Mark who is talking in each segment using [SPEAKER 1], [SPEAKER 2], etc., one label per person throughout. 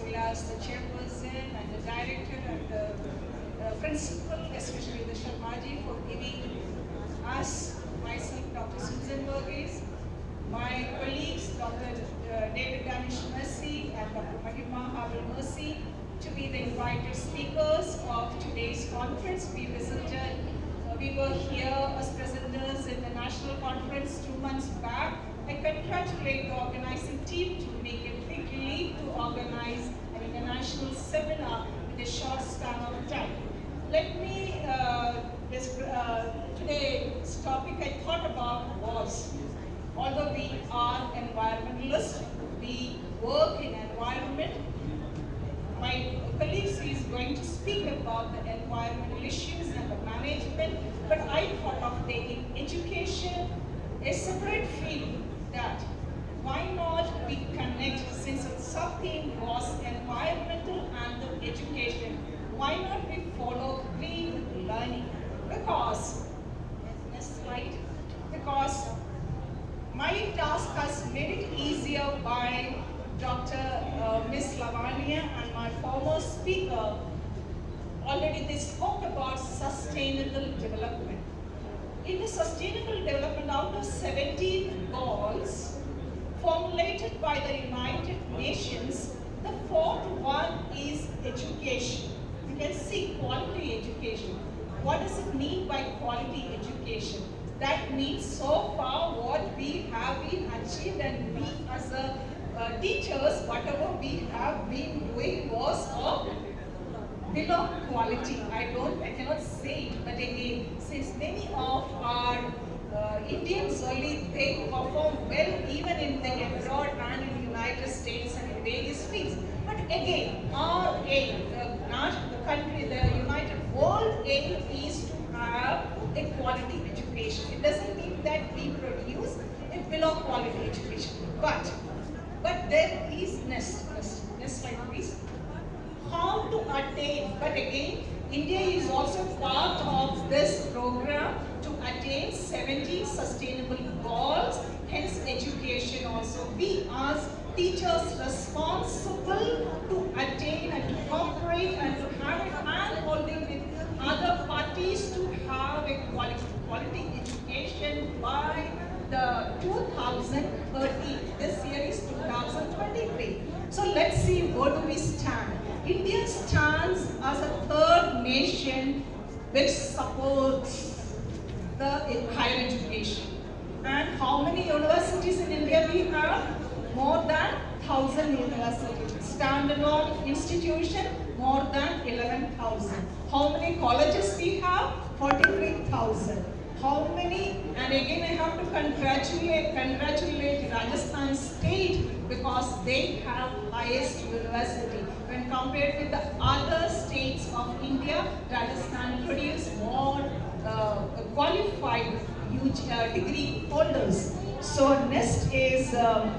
[SPEAKER 1] well as the chairperson and the director and the principal, especially the Sharmaji, for giving us, myself, Dr. Susan Verghese, my colleagues, Dr. David Danish Mercy and Dr. Mahima Havel Mercy, to be the invited speakers of today's conference. We were here as presenters in the national conference 2 months back. I congratulate the organizing team to make a big leap to organize an international seminar in a short span of time. Let me, today's topic I thought about was, although we are environmentalists, we work in environment. My colleagues is going to speak about the environmental issues and the management, but I thought of taking education a separate field. That why not we connect, since the sub-theme was environmental and the education, why not we follow green learning? Because, next slide, because my task has made it easier by Dr. Ms. Lavanya and my former speaker. Already they spoke about sustainable development. In the sustainable development, out of 17 goals formulated by the United Nations, the fourth one is education. You can see quality education. What does it mean by quality education? That means so far what we have been achieved, and we as a teachers, whatever we have been doing was below quality. I cannot say it, but again, since many of our Indians only, they perform well even in the abroad and in the United States and in various fields. But again, our aim, the country, the United World aim is to have a quality education. It doesn't mean that we produce a below quality education. But there is next slide please. How to attain, but again, India is also part of this program to attain 17 sustainable goals, hence education also. We as teachers responsible to attain and to cooperate and to have a hand holding with other parties to have a quality education by the 2030. This year is 2023. So let's see where do we stand. India stands as a third nation which supports the higher education. And how many universities in India we have? More than 1,000 universities. Standalone institution, more than 11,000. How many colleges we have? 43,000. How many, and again I have to congratulate Rajasthan state because they have highest university. When compared with the other states of India, Rajasthan produce more qualified huge degree holders. So next is the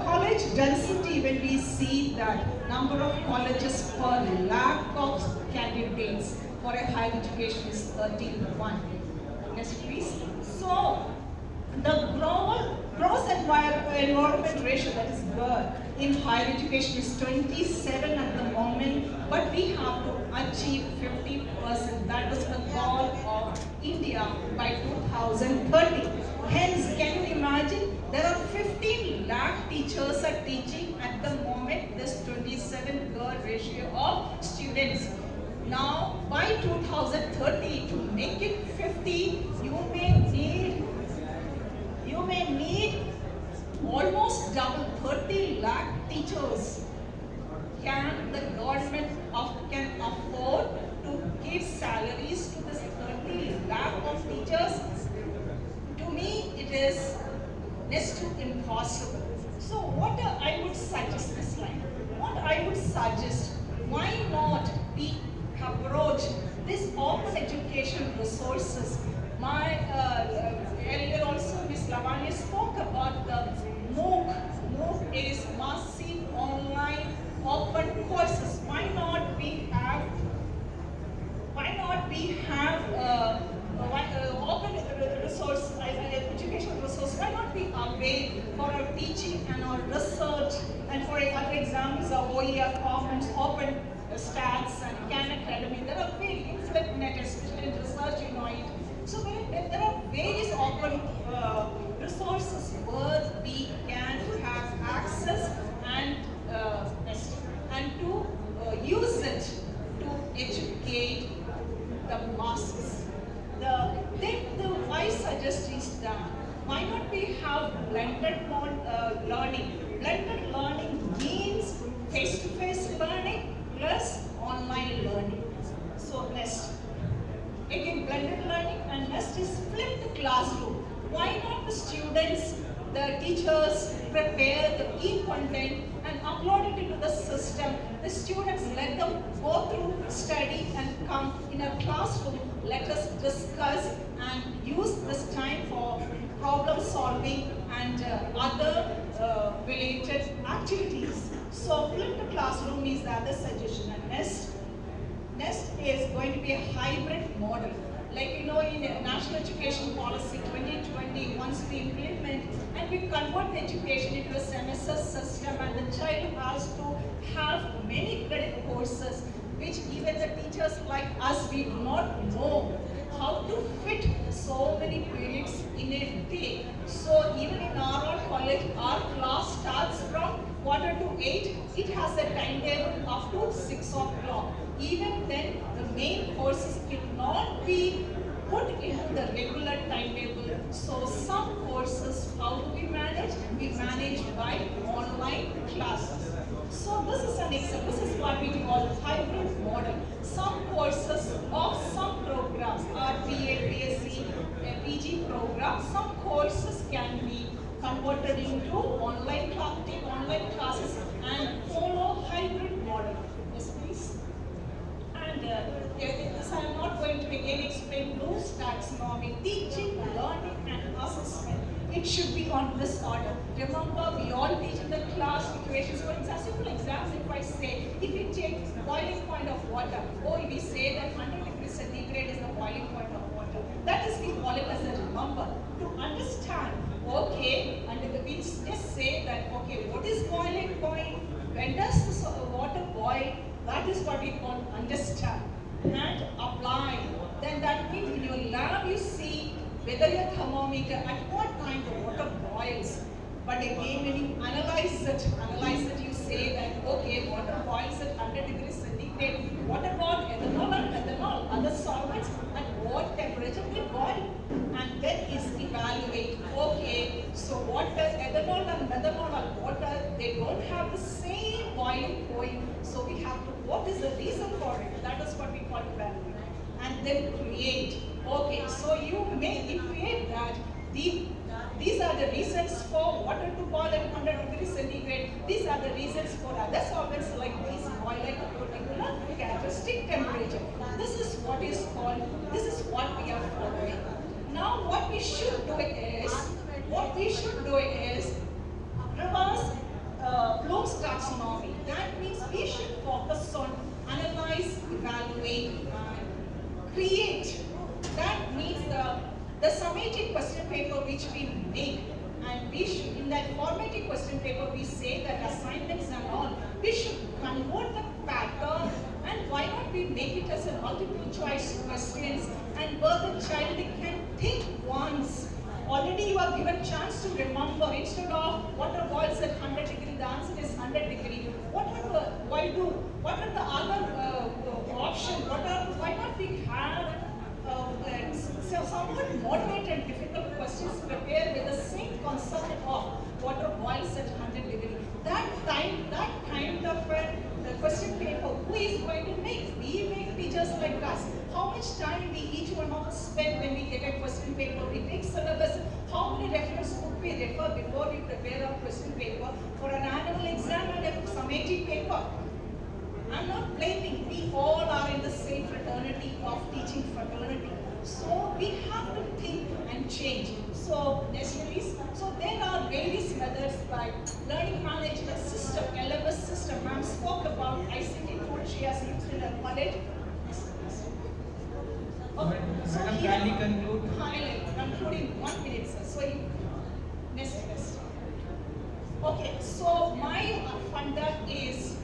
[SPEAKER 1] college density. When we see that number of colleges per lakh of candidates for a higher education is 31. Next please. So the gross enrollment ratio, that is good, in higher education is 27 at the moment, but we have to achieve 50%. That is the goal of India by 2030. Hence, can you imagine, there are 15 lakh teachers are teaching at the moment this 27 girl ratio of students. Now, by 2030, to make it 50, you may need almost double, 30 lakh teachers. Can the government can afford to give salaries to this 30 lakh of teachers? To me, it is next to impossible. So what I would suggest this line, what I would suggest, why not we approach this open education resources? My earlier also Ms. Lavanya spoke about the MOOC. MOOC is massive online open courses. Why not we have open resource, educational resource? Why not we avail for our teaching and our research, and for other examples, our OER Commons, Open Stats, and Khan Academy. There are very InfluxNet, especially in research, you know it. So there are various open resources where we can have access and to use it to educate the masses. The I suggest is that why not we have blended learning? Blended learning means face-to-face learning plus online learning. So next, again blended learning, and next is flipped classroom. Why not the students, the teachers prepare the e-content and upload it into the system. The students, let them go through, study, and come in a classroom. Let us discuss and use this time for problem solving and other related activities. So flipped classroom is the other suggestion. And next is going to be a hybrid model. Like you know, in National Education Policy 2020, once we implement and we convert the education into a semester system, and the child has to have many credit courses, which even the teachers like us, we do not know how to fit so many periods in a day. So even in our own college, our class starts from 7:45 to 8. It has a timetable up to 6 o'clock. Even then, the main courses cannot be put into the regular timetable. So some courses, how do we manage? We manage by online classes. So this is an example. This is what we call hybrid model. Some courses of some programs are BA, BSc, PG programs. Some courses can be converted into online classes and follow hybrid model. Yes, please. And this I am not going to again explain Bloom's taxonomy, teaching, learning, and assessment. It should be on this order. Remember, we all teach in the class equations. For simple example, if I say, if you take boiling point of water, or if we say that 100 degrees centigrade is the boiling point of water, that is we call it as a remember. To understand, okay, and we just say that, okay, what is boiling point? When does the water boil? That is what we call understand and apply. Then that means in your lab you see whether your thermometer, at what time the water boils. But again, when you analyze it, you say that, okay, water boils at 100 degrees centigrade. What about ethanol and methanol, other solvents, at what temperature they boil? And then is evaluate, okay, so water, ethanol and methanol and water, they don't have the same boiling point. So we have to, what is the reason for it? That is what we call evaluate. And then create. Okay, so you may equate that these are the reasons for water to boil at 100 degrees centigrade. These are the reasons for other solvents like these boil at a particular characteristic temperature. This is what is called, this is what we are following. Now what we should do is reverse Bloom's taxonomy. That means we should focus on analyze, evaluate, and create. That means the summative question paper which we make, and we should, in that formative question paper, we say that assignments and all, we should convert the pattern, and why not we make it as a multiple choice questions, and where the child can think once. Already you are given chance to remember. Instead of water boils at 100 degree, the answer is 100 degree. What are the other options? Why not we have somewhat moderate and difficult questions prepared with the same concept of water boils at 100 degree. That kind of a question paper, who is going to make? We make teachers like us. How much time we each one of us spend when we get a question paper? We take syllabus. How many reference book we refer before we prepare our question paper for an annual exam and a summative paper? I'm not blaming. We all are in the same fraternity of teaching fraternity. So we have to think and change. So next please. So there are various methods like learning management system, LMS system. Ma'am spoke about ICT tool she has used in her college. Okay. So
[SPEAKER 2] Madam, kindly conclude.
[SPEAKER 1] Concluding 1 minute, sir. So next. Okay. So my funder is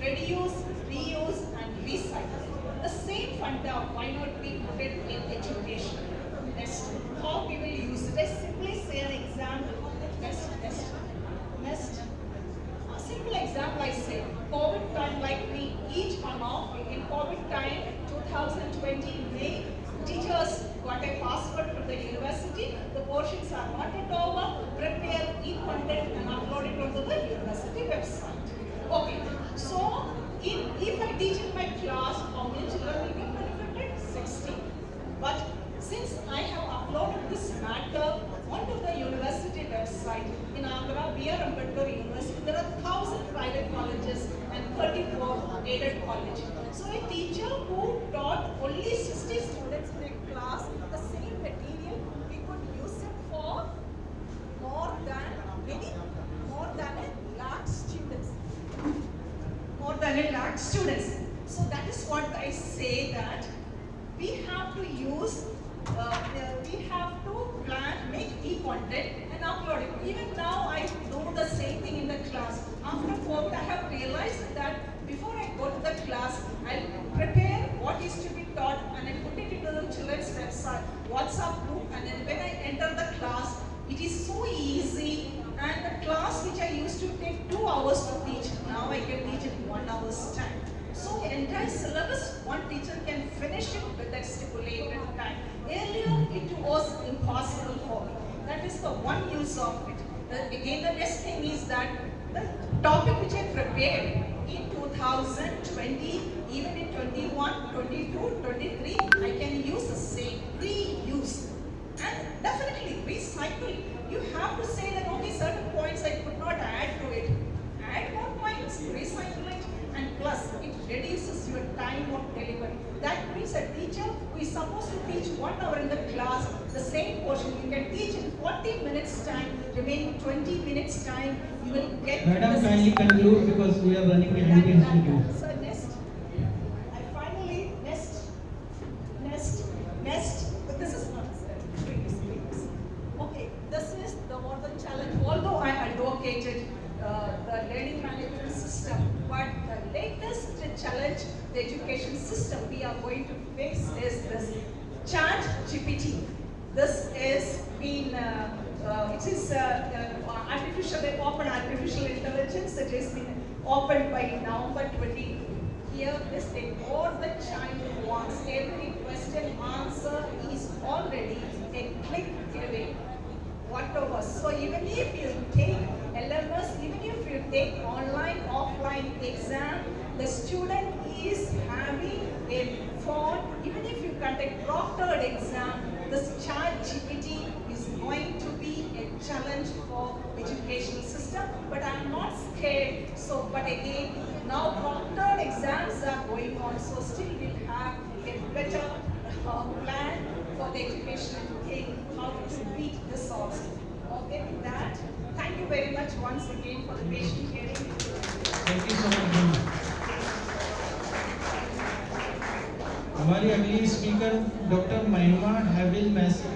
[SPEAKER 1] reduce, reuse, and recycle. The same funda, why not be put it in education? Next, how we will use it? I simply say an example. Next. A simple example I say, COVID time, like we each one of in COVID time, 2020 May, teachers got a password from the university. The portions are not yet over. Prepare e-content and upload it onto the university website. Okay, so if I teach in my class, how many children will get benefited? 60. But since I have uploaded this matter onto the university website, in Agra, B.R. Ambedkar University, there are 1,000 private colleges and 34 aided colleges. So a teacher who taught only 60 students in a class, the same material, we could use it for more than a lakh students. More than a lakh students. So that is what I say, that we have to use, we have to plan, make e-content and upload it. Even now I do the same thing in the class. After COVID, I have realized that before I go to the class, I'll prepare what is to be taught and I put it into the children's website, WhatsApp group, and then when I enter the class, it is so easy. And the class which I used to take 2 hours to teach, now I can teach in 1 hour's time. So the entire syllabus, one teacher can finish it with that stipulated time. Earlier, it was impossible for me. That is the one use of it. Again, the next thing is that the topic which I prepared in 2020, even in 21, 22, 23, I can use the same, reuse. And definitely recycle. You have to say that only certain points I could not add to it. Add more points, recycle it, and plus it reduces your time of delivery. That means a teacher who is supposed to teach 1 hour in the class, the same portion you can teach in 40 minutes time, remaining 20 minutes time, you will get.
[SPEAKER 2] Madam, kindly conclude because we are running behind the institute.
[SPEAKER 1] So next, but this is not previous. Okay, this is the model challenge. Although I advocated the learning management system, but the latest challenge the education system we are going to face is this Chat GPT. This is been it is open artificial intelligence. It has been opened by November 20. Here this thing, all the child wants, every question answer is already a click away. Whatever. So even if you take LMS, even if you take online, offline exam, the student is having a phone. Even if you conduct proctored exam, this Chat GPT is going to be a challenge for educational system. But I'm not scared. So, but again, now proctored exams are going on, so still we'll have a better plan for the education thing, how to beat this also. Okay, with that, thank you very much once again for the patient hearing.
[SPEAKER 2] Thank you so much. हमारी अगली speaker doctor महिमा हैविल मैसी